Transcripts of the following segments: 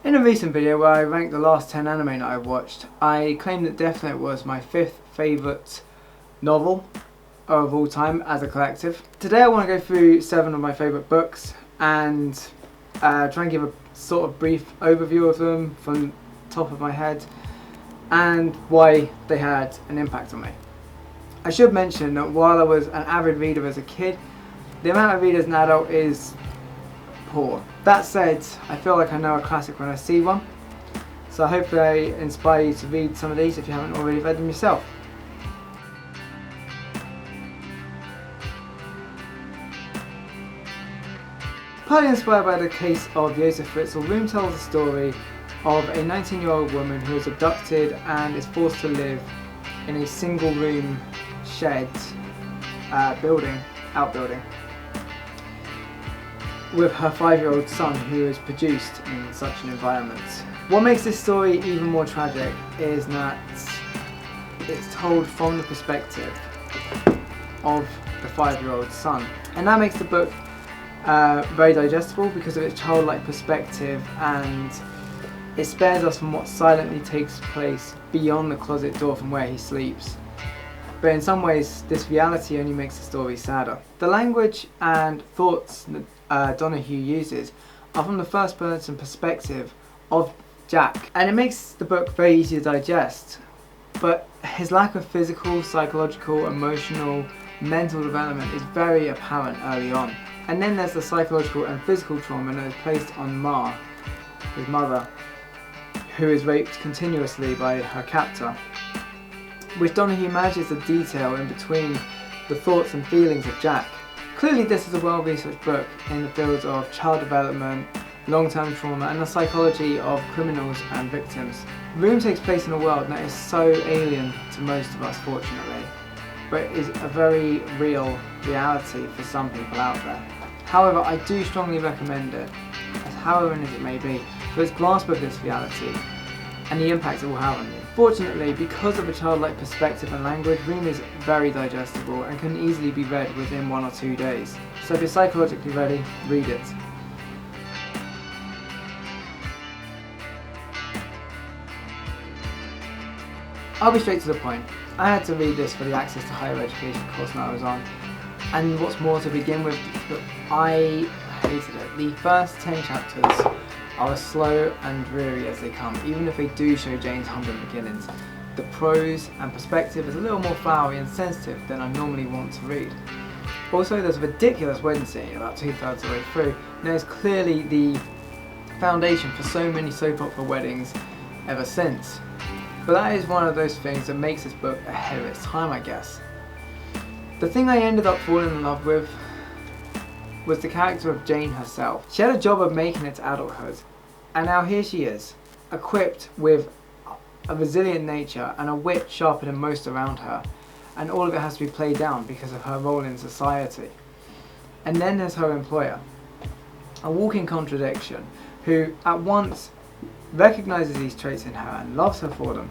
In a recent video where I ranked the last 10 anime that I watched, I claimed that Death Note was my 5th favourite novel of all time as a collective. Today I want to go through 7 of my favourite books and try and give a sort of brief overview of them from the top of my head and why they had an impact on me. I should mention that while I was an avid reader as a kid, the amount I read as an adult is poor. That said, I feel like I know a classic when I see one, so hopefully I inspire you to read some of these if you haven't already read them yourself. Partly inspired by the case of Josef Fritzl, Room tells the story of a 19-year-old woman who is abducted and is forced to live in a single room shed outbuilding with her 5-year-old son who is produced in such an environment. What makes this story even more tragic is that it's told from the perspective of the 5-year-old son, and that makes the book very digestible because of its childlike perspective, and it spares us from what silently takes place beyond the closet door from where he sleeps. But in some ways, this reality only makes the story sadder. The language and thoughts that Donoghue uses are from the first person perspective of Jack, and it makes the book very easy to digest, but his lack of physical, psychological, emotional, mental development is very apparent early on. And then there's the psychological and physical trauma that is placed on Ma, his mother, who is raped continuously by her captor, which Donoghue manages to detail in between the thoughts and feelings of Jack. Clearly this is a well-researched book in the fields of child development, long-term trauma and the psychology of criminals and victims. Room takes place in a world that is so alien to most of us, fortunately, but is a very real reality for some people out there. However, I do strongly recommend it, as harrowing as it may be, for its grasp of this reality and the impact it will have on you. Fortunately, because of a childlike perspective and language, Room is very digestible and can easily be read within 1 or 2 days. So if you're psychologically ready, read it. I'll be straight to the point. I had to read this for the Access to Higher Education course that I was on, and what's more, to begin with, I hated it. The first 10 chapters are as slow and dreary as they come, even if they do show Jane's humble beginnings. The prose and perspective is a little more flowery and sensitive than I normally want to read. Also, there's a ridiculous wedding scene about 2/3 of the way through, and it's clearly the foundation for so many soap opera weddings ever since. But that is one of those things that makes this book ahead of its time, I guess. The thing I ended up falling in love with was the character of Jane herself. She had a job of making it to adulthood, and now here she is, equipped with a resilient nature and a wit sharper than most around her, and all of it has to be played down because of her role in society. And then there's her employer, a walking contradiction, who at once recognises these traits in her and loves her for them,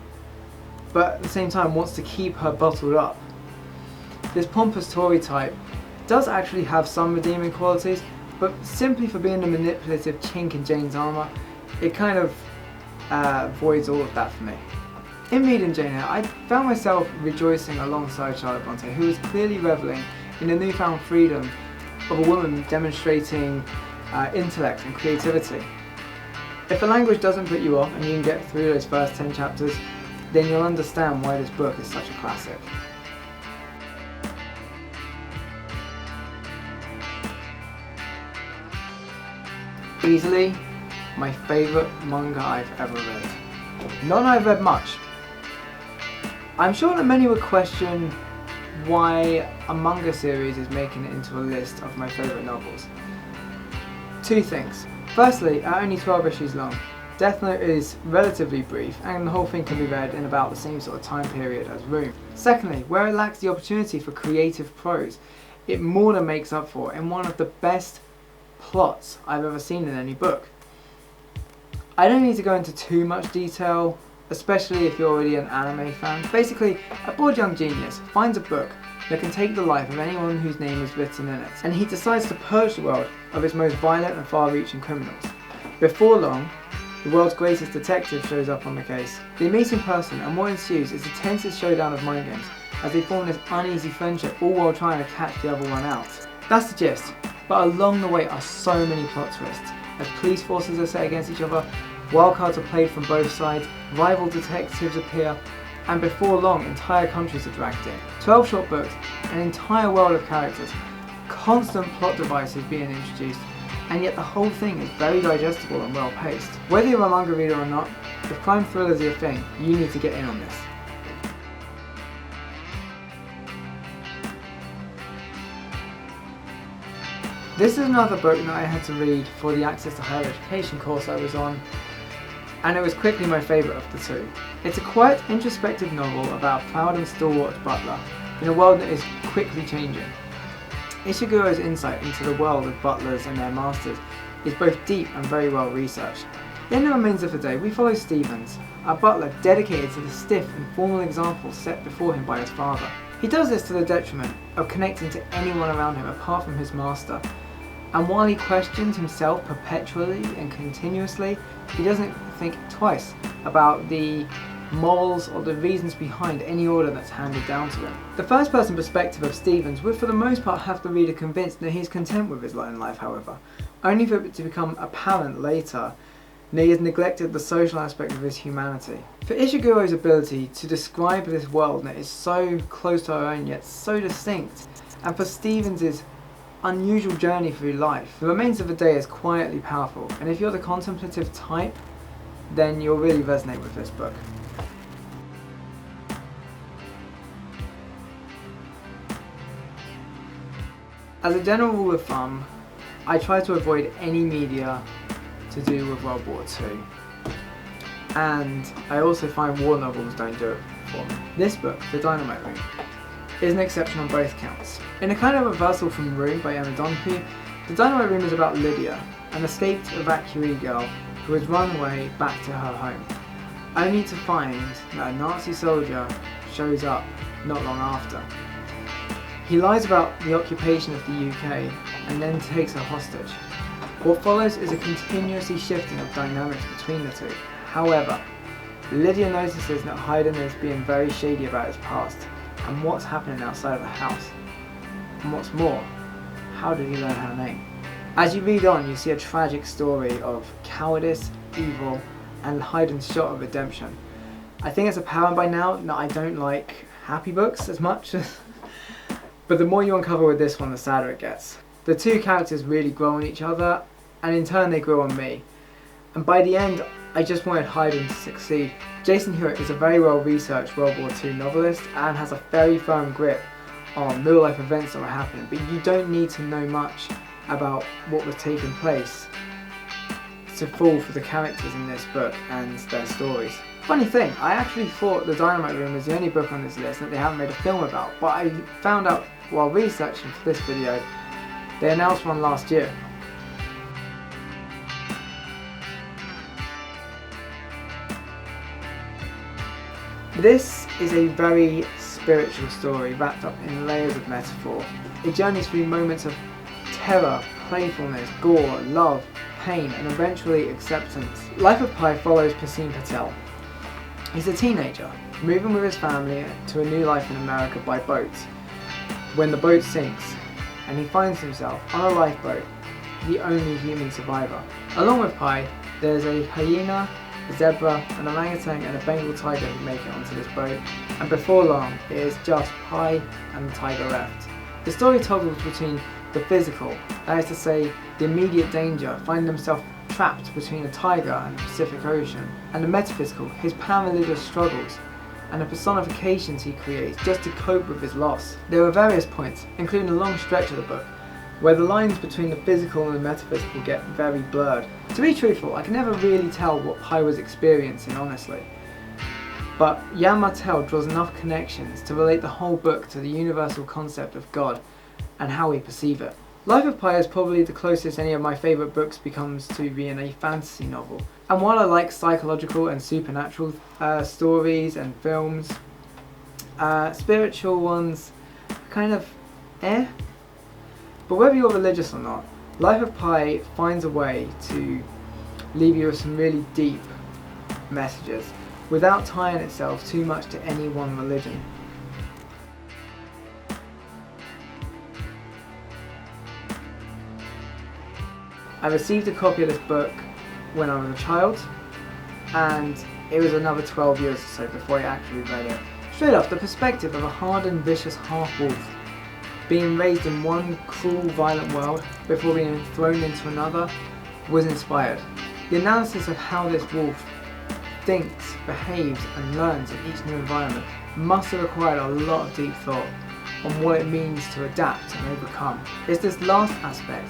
but at the same time wants to keep her bottled up. This pompous Tory type does actually have some redeeming qualities, but simply for being a manipulative chink in Jane's armour, it kind of voids all of that for me. In reading Jane Eyre, I found myself rejoicing alongside Charlotte Brontë, who is clearly revelling in the newfound freedom of a woman demonstrating intellect and creativity. If the language doesn't put you off and you can get through those first 10 chapters, then you'll understand why this book is such a classic. Easily my favourite manga I've ever read. Not that I've read much. I'm sure that many would question why a manga series is making it into a list of my favourite novels. 2 things. Firstly, at only 12 issues long, Death Note is relatively brief and the whole thing can be read in about the same sort of time period as Room. Secondly, where it lacks the opportunity for creative prose, it more than makes up for in one of the best plots I've ever seen in any book. I don't need to go into too much detail, especially if you're already an anime fan. Basically, a bored young genius finds a book that can take the life of anyone whose name is written in it, and he decides to purge the world of its most violent and far-reaching criminals. Before long, The world's greatest detective shows up on the case. They meet in person, and what ensues is the tensest showdown of mind games as they form this uneasy friendship, all while trying to catch the other one out. That's the gist, but along the way are so many plot twists, as police forces are set against each other, wildcards are played from both sides, rival detectives appear, and before long entire countries are dragged in. 12 short books, an entire world of characters, constant plot devices being introduced, and yet the whole thing is very digestible and well paced. Whether you're a manga reader or not, if crime thrillers are your thing, you need to get in on this. This is another book that I had to read for the Access to Higher Education course I was on, and it was quickly my favourite of the two. It's a quiet, introspective novel about a proud and stalwart butler in a world that is quickly changing. Ishiguro's insight into the world of butlers and their masters is both deep and very well researched. In The Remains of the Day, we follow Stevens, a butler dedicated to the stiff and formal example set before him by his father. He does this to the detriment of connecting to anyone around him apart from his master, and while he questions himself perpetually and continuously, he doesn't think twice about the morals or the reasons behind any order that's handed down to him. The first person perspective of Stevens would for the most part have the reader convinced that he's content with his lot in life, however, only for it to become apparent later that he has neglected the social aspect of his humanity. For Ishiguro's ability to describe this world that is so close to our own yet so distinct, and for Stevens' unusual journey through life, The Remains of the Day is quietly powerful, and if you're the contemplative type, then you'll really resonate with this book. As a general rule of thumb, I try to avoid any media to do with World War II. And I also find war novels don't do it for me. This book, The Dynamite Room, is an exception on both counts. In a kind of reversal from Room by Emma Donoghue, The Dynamite Room is about Lydia, an escaped evacuee girl who has run away back to her home, only to find that a Nazi soldier shows up not long after. He lies about the occupation of the UK and then takes her hostage. What follows is a continuously shifting of dynamics between the two. However, Lydia notices that Hayden is being very shady about his past and what's happening outside of the house. And what's more, how did he learn her name? As you read on, you see a tragic story of cowardice, evil, and Hayden's shot of redemption. I think it's apparent by now that I don't like happy books as much as but the more you uncover with this one, the sadder it gets. The two characters really grow on each other, and in turn they grow on me. And by the end, I just wanted Hayden to succeed. Jason Hewitt is a very well researched World War II novelist and has a very firm grip on real life events that were happening, but you don't need to know much about what was taking place to fall for the characters in this book and their stories. Funny thing, I actually thought The Dynamite Room was the only book on this list that they haven't made a film about, but I found out while researching for this video, they announced one last year. This is a very spiritual story wrapped up in layers of metaphor. It journeys through moments of terror, playfulness, gore, love, pain, and eventually acceptance. Life of Pi follows Pasim Patel. He's a teenager, moving with his family to a new life in America by boat, when the boat sinks, and he finds himself on a lifeboat, the only human survivor. Along with Pi, there's a hyena, a zebra, an orangutan, and a Bengal tiger who make it onto this boat, and before long, it is just Pi and the tiger left. The story toggles between the physical, that is to say, the immediate danger, finding himself trapped between a tiger and the Pacific Ocean, and the metaphysical, his pan-religious struggles, and the personifications he creates just to cope with his loss. There are various points, including a long stretch of the book, where the lines between the physical and the metaphysical get very blurred. To be truthful, I can never really tell what Pi was experiencing, honestly. But Yann Martel draws enough connections to relate the whole book to the universal concept of God and how we perceive it. Life of Pi is probably the closest any of my favourite books becomes to being a fantasy novel. And while I like psychological and supernatural stories and films, spiritual ones kind of But whether you're religious or not, Life of Pi finds a way to leave you with some really deep messages without tying itself too much to any one religion. I received a copy of this book when I was a child, and it was another 12 years or so before I actually read it. Straight off, the perspective of a hardened, vicious half-wolf being raised in one cruel, violent world before being thrown into another was inspired. The analysis of how this wolf thinks, behaves and learns in each new environment must have required a lot of deep thought on what it means to adapt and overcome. It's this last aspect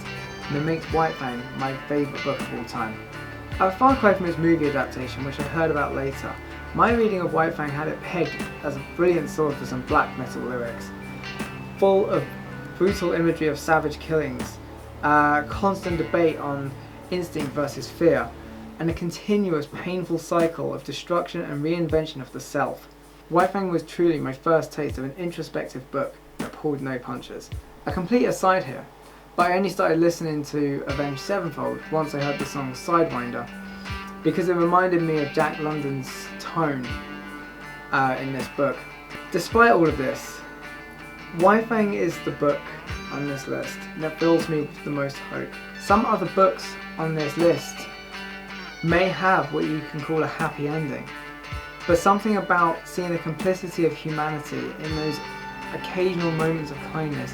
that makes White Fang my favourite book of all time. A far cry from its movie adaptation, which I heard about later, my reading of White Fang had it pegged as a brilliant source for some black metal lyrics, full of brutal imagery of savage killings, constant debate on instinct versus fear, and a continuous painful cycle of destruction and reinvention of the self. White Fang was truly my first taste of an introspective book that pulled no punches. A complete aside here, but I only started listening to Avenged Sevenfold once I heard the song Sidewinder, because it reminded me of Jack London's tone in this book. Despite all of this, White Fang is the book on this list that fills me with the most hope. Some other books on this list may have what you can call a happy ending, but something about seeing the complicity of humanity in those occasional moments of kindness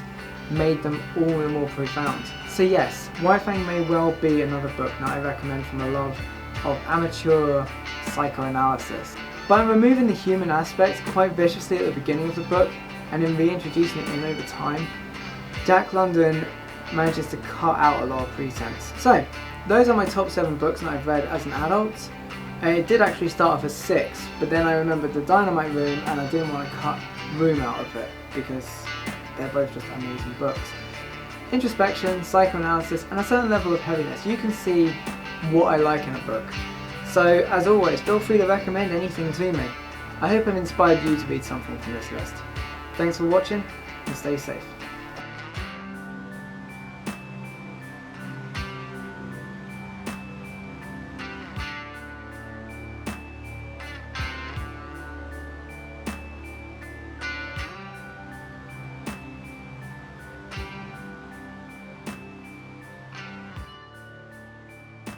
made them all the more profound. So yes, White Fang may well be another book that I recommend from a love of amateur psychoanalysis. By removing the human aspect quite viciously at the beginning of the book and then reintroducing it in over time, Jack London manages to cut out a lot of pretense. So, those are my top 7 books that I've read as an adult. It did actually start off as 6, but then I remembered the Dynamite Room and I didn't want to cut Room out of it because they're both just amazing books. Introspection, psychoanalysis, and a certain level of heaviness. You can see what I like in a book. So, as always, feel free to recommend anything to me. I hope I've inspired you to read something from this list. Thanks for watching, and stay safe.